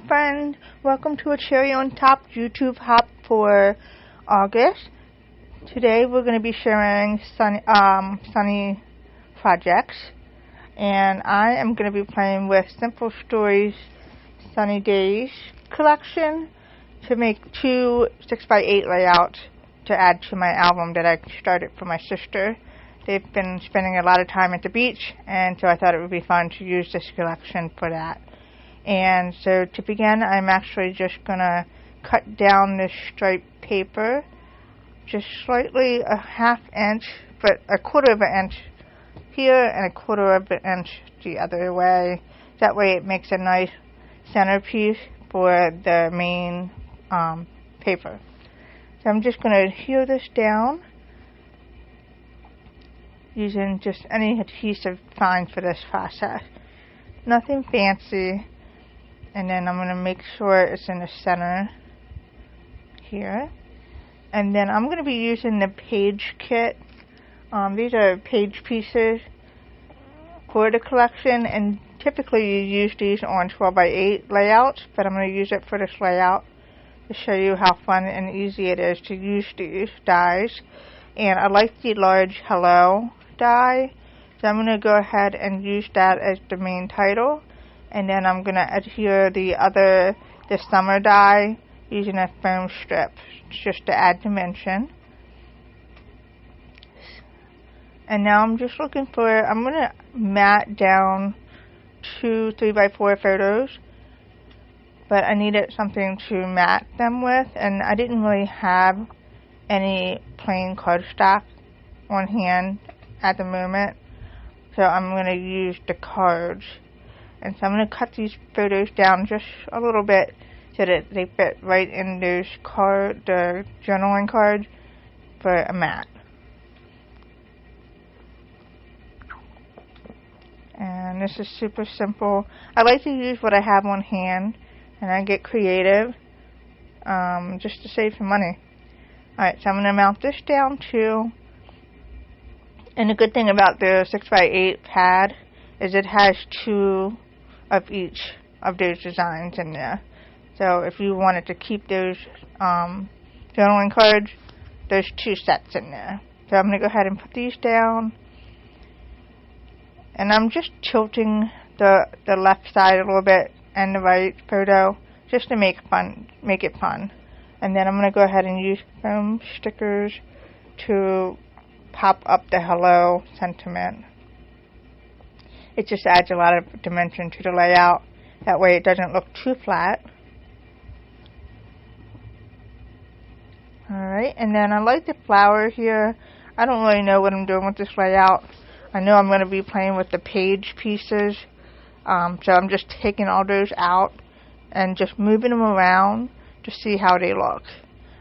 friends, welcome to a cherry on top YouTube hop for August. Today we're going to be sharing sunny projects, and I am going to be playing with Simple Stories Sunny Days collection to make two 6x8 layouts to add to my album that I started for my sister. They've been spending a lot of time at the beach, and so I thought it would be fun to use this collection for that. And so to begin, I'm actually just going to cut down this striped paper just slightly, a ½ inch, but a quarter of an inch here and a quarter of an inch the other way. That way it makes a nice centerpiece for the main paper. So I'm just going to adhere this down using just any adhesive fine for this process. Nothing fancy. And then I'm going to make sure it's in the center here. And then I'm going to be using the page kit. These are page pieces for the collection, and typically you use these on 12x8 layouts, but I'm going to use it for this layout to show you how fun and easy it is to use these dies. And I like the large hello die, so I'm going to go ahead and use that as the main title. And then I'm going to adhere the summer die using a foam strip just to add dimension. And now I'm just looking I'm going to mat down 2 3x4 photos, but I needed something to mat them with, and I didn't really have any plain cardstock on hand at the moment, so I'm going to use the cards. And so I'm going to cut these photos down just a little bit so that they fit right in those the journaling cards for a mat. And this is super simple. I like to use what I have on hand, and I get creative just to save some money. Alright, so I'm going to mount this down too. And the good thing about the 6x8 pad is it has 2 of each of those designs in there. So if you wanted to keep those journaling cards, there's 2 sets in there. So I'm going to go ahead and put these down. And I'm just tilting the left side a little bit and the right photo just to make it fun. And then I'm going to go ahead and use foam stickers to pop up the hello sentiment. It just adds a lot of dimension to the layout. That way it doesn't look too flat. Alright, and then I like the flower here. I don't really know what I'm doing with this layout. I know I'm going to be playing with the page pieces. So I'm just taking all those out and just moving them around to see how they look.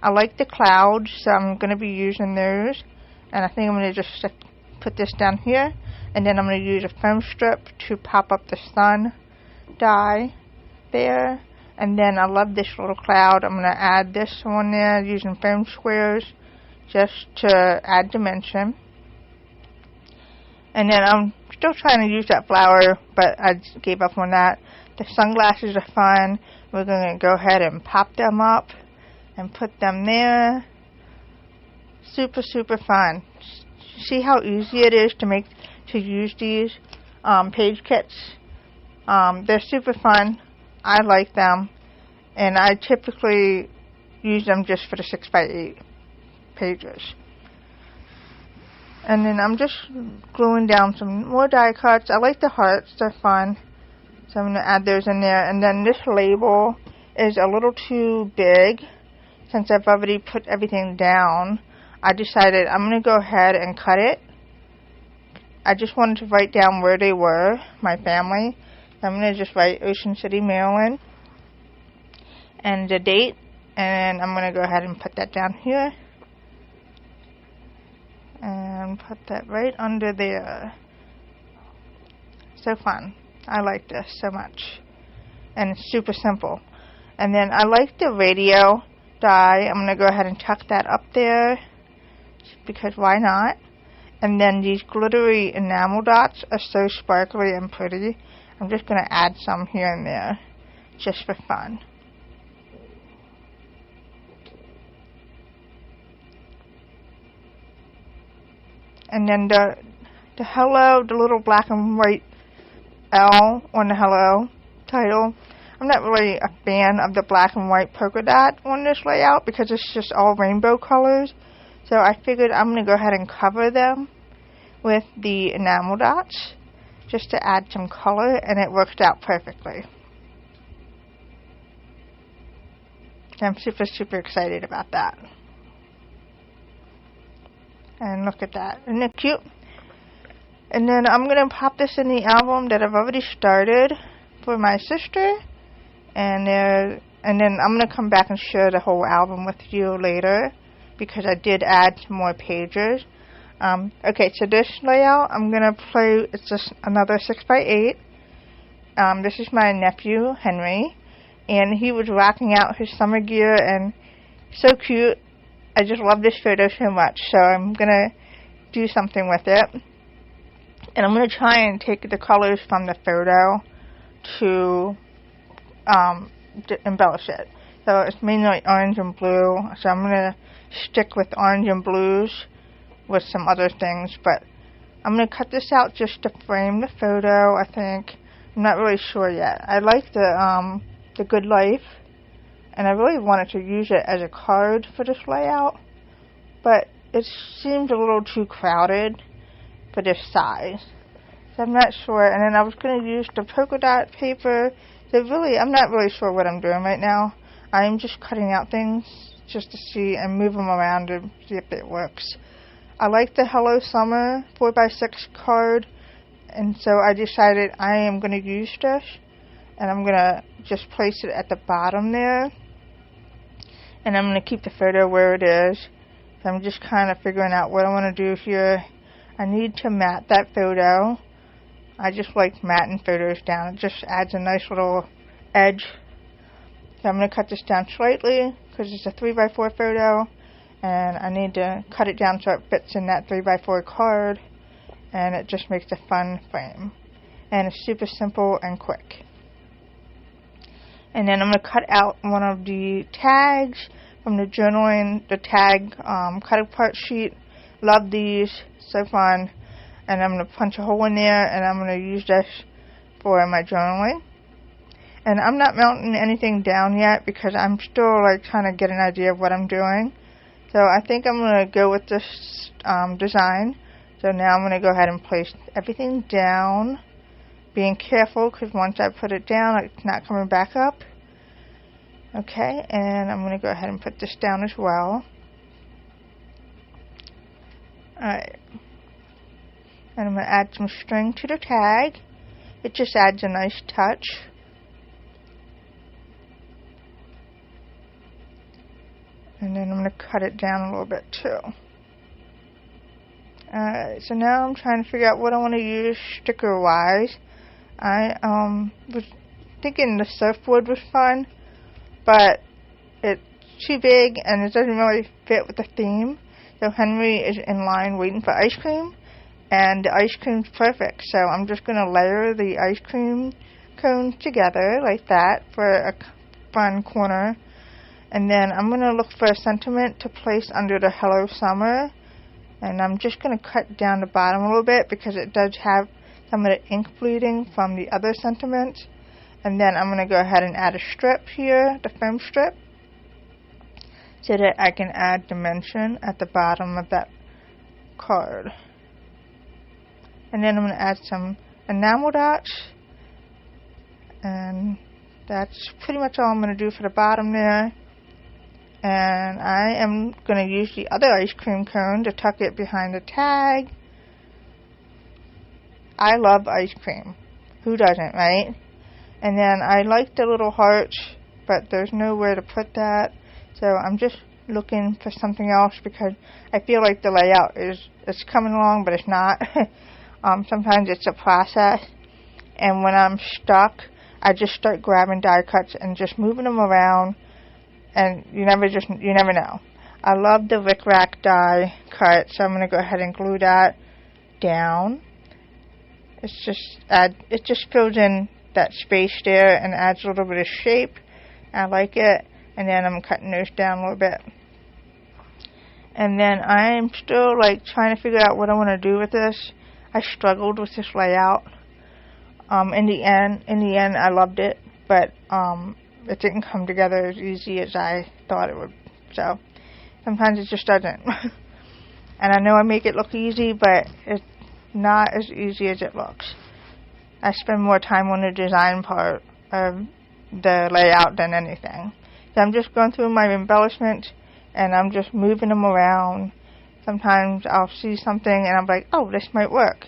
I like the clouds, so I'm going to be using those. And I think I'm going to just put this down here. And then I'm going to use a foam strip to pop up the sun die there. And then I love this little cloud. I'm going to add this on there using foam squares just to add dimension. And then I'm still trying to use that flower, but I gave up on that. The sunglasses are fun. We're going to go ahead and pop them up and put them there. Super, super fun. See how easy it is to use these page kits. They're super fun. I like them, and I typically use them just for the 6x8 pages. And then I'm just gluing down some more die cuts. I like the hearts, they're fun, so I'm going to add those in there. And then this label is a little too big. Since I've already put everything down, I decided I'm going to go ahead and cut it. I just wanted to write down where they were, my family. So I'm going to just write Ocean City, Maryland, and the date. And I'm going to go ahead and put that down here. And put that right under there. So fun. I like this so much. And it's super simple. And then I like the radio die. I'm going to go ahead and tuck that up there, because why not? And then these glittery enamel dots are so sparkly and pretty. I'm just going to add some here and there just for fun. And then the hello, the little black and white L on the hello title. I'm not really a fan of the black and white polka dot on this layout because it's just all rainbow colors. So I figured I'm going to go ahead and cover them with the enamel dots just to add some color, and it worked out perfectly. I'm super excited about that. And look at that. Isn't it cute? And then I'm going to pop this in the album that I've already started for my sister. And then I'm going to come back and share the whole album with you later because I did add some more pages. Okay, so this layout, I'm going to play, it's just another 6x8. This is my nephew, Henry. And he was rocking out his summer gear and so cute. I just love this photo so much, so I'm going to do something with it. And I'm going to try and take the colors from the photo to embellish it. So it's mainly orange and blue, so I'm going to stick with orange and blues with some other things, but I'm going to cut this out just to frame the photo, I think. I'm not really sure yet. I like the Good Life, and I really wanted to use it as a card for this layout, but it seemed a little too crowded for this size. So I'm not sure. And then I was going to use the polka dot paper. So really, I'm not really sure what I'm doing right now. I'm just cutting out things just to see and move them around to see if it works. I like the Hello Summer 4x6 card, and so I decided I am going to use this, and I'm going to just place it at the bottom there. And I'm going to keep the photo where it is. So I'm just kind of figuring out what I want to do here. I need to mat that photo. I just like matting photos down. It just adds a nice little edge. So I'm going to cut this down slightly because it's a 3x4 photo. And I need to cut it down so it fits in that 3x4 card. And it just makes a fun frame. And it's super simple and quick. And then I'm going to cut out one of the tags from the journaling, the tag cut apart sheet. Love these, so fun. And I'm going to punch a hole in there, and I'm going to use this for my journaling. And I'm not mounting anything down yet because I'm still like trying to get an idea of what I'm doing. So I think I'm going to go with this design. So now I'm going to go ahead and place everything down. Being careful because once I put it down, it's not coming back up. Okay, and I'm going to go ahead and put this down as well. Alright. And I'm going to add some string to the tag. It just adds a nice touch. And then I'm going to cut it down a little bit too. Alright, so now I'm trying to figure out what I want to use sticker wise. I was thinking the surfboard was fun, but it's too big and it doesn't really fit with the theme. So Henry is in line waiting for ice cream, and the ice cream's perfect. So I'm just going to layer the ice cream cones together like that for a fun corner. And then I'm going to look for a sentiment to place under the Hello Summer. And I'm just going to cut down the bottom a little bit because it does have some of the ink bleeding from the other sentiment. And then I'm going to go ahead and add a strip here, the foam strip, so that I can add dimension at the bottom of that card. And then I'm going to add some enamel dots. And that's pretty much all I'm going to do for the bottom there. And I am going to use the other ice cream cone to tuck it behind the tag. I love ice cream. Who doesn't, right? And then I like the little hearts, but there's nowhere to put that. So I'm just looking for something else because I feel like the layout it's coming along, but it's not. Sometimes it's a process. And when I'm stuck, I just start grabbing die cuts and just moving them around. And you never know. I love the Rick Rack die cut, so I'm going to go ahead and glue that down. It just fills in that space there and adds a little bit of shape. I like it. And then I'm cutting those down a little bit. And then I'm still like trying to figure out what I want to do with this. I struggled with this layout. In the end, I loved it, but it didn't come together as easy as I thought it would. So sometimes it just doesn't. And I know I make it look easy, but it's not as easy as it looks. I spend more time on the design part of the layout than anything. So I'm just going through my embellishments and I'm just moving them around. Sometimes I'll see something and I'm like, oh, this might work.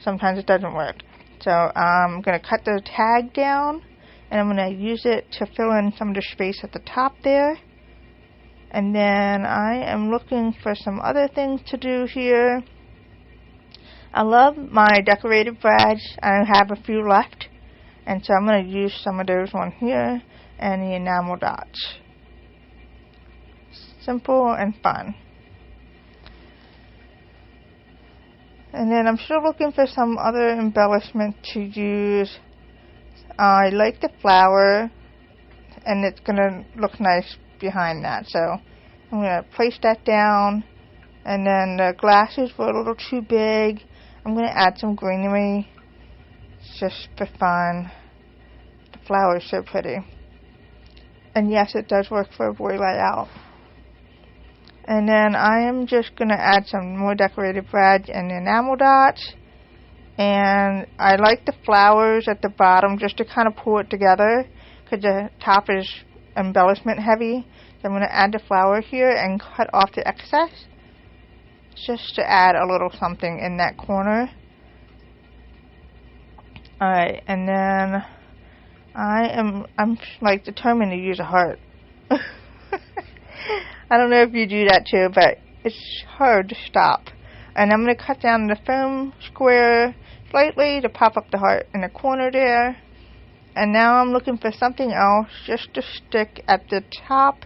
Sometimes it doesn't work. So I'm going to cut the tag down and I'm going to use it to fill in some of the space at the top there. And then I am looking for some other things to do here. I love my decorative brads. I have a few left. And so I'm going to use some of those on here and the enamel dots. Simple and fun. And then I'm still looking for some other embellishment to use. I like the flower, and it's going to look nice behind that. So I'm going to place that down. And then the glasses were a little too big. I'm going to add some greenery. It's just for fun. The flower is so pretty. And yes, it does work for a boy layout. And then I am just going to add some more decorative brads and enamel dots. And I like the flowers at the bottom just to kind of pull it together because the top is embellishment heavy. So I'm going to add the flower here and cut off the excess just to add a little something in that corner. Alright, and then I'm like determined to use a heart. I don't know if you do that too, but it's hard to stop. And I'm going to cut down the foam square slightly to pop up the heart in the corner there. And now I'm looking for something else just to stick at the top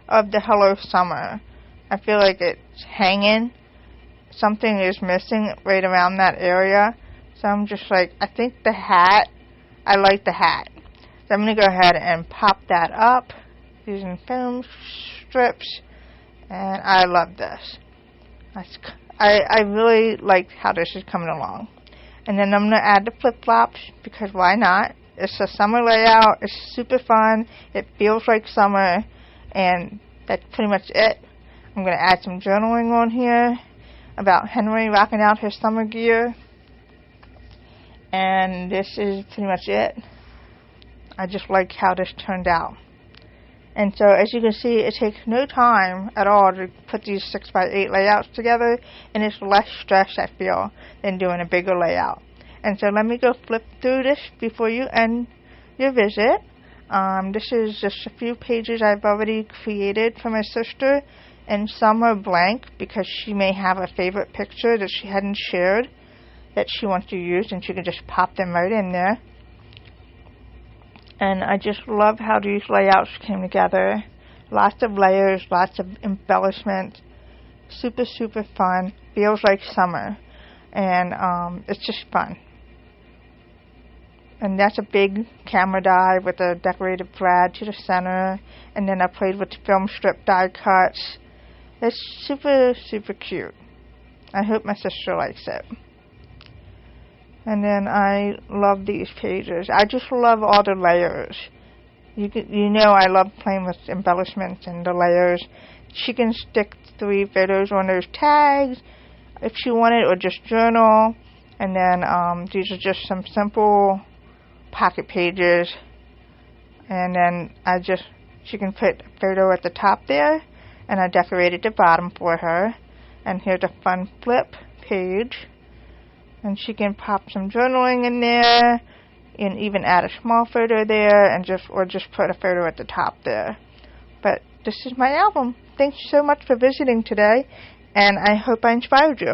of the Hello Summer. I feel like it's hanging. Something is missing right around that area. So I'm just like, I think the hat, I like the hat. So I'm going to go ahead and pop that up using foam strips. And I love this. I really like how this is coming along. And then I'm going to add the flip-flops because why not? It's a summer layout. It's super fun. It feels like summer. And that's pretty much it. I'm going to add some journaling on here about Henry rocking out his summer gear. And this is pretty much it. I just like how this turned out. And so, as you can see, it takes no time at all to put these 6x8 layouts together, and it's less stress, I feel, than doing a bigger layout. And so, let me go flip through this before you end your visit. This is just a few pages I've already created for my sister, and some are blank because she may have a favorite picture that she hadn't shared that she wants to use, and she can just pop them right in there. And I just love how these layouts came together. Lots of layers, lots of embellishment. Super, super fun. Feels like summer. And it's just fun. And that's a big camera die with a decorative brad to the center. And then I played with the film strip die cuts. It's super, super cute. I hope my sister likes it. And then I love these pages. I just love all the layers. You know I love playing with embellishments and the layers. She can stick 3 photos on those tags if she wanted, or just journal. And then these are just some simple pocket pages. And then she can put a photo at the top there. And I decorated the bottom for her. And here's a fun flip page. And she can pop some journaling in there, and even add a small photo there, and just put a photo at the top there. But this is my album. Thanks so much for visiting today, and I hope I inspired you.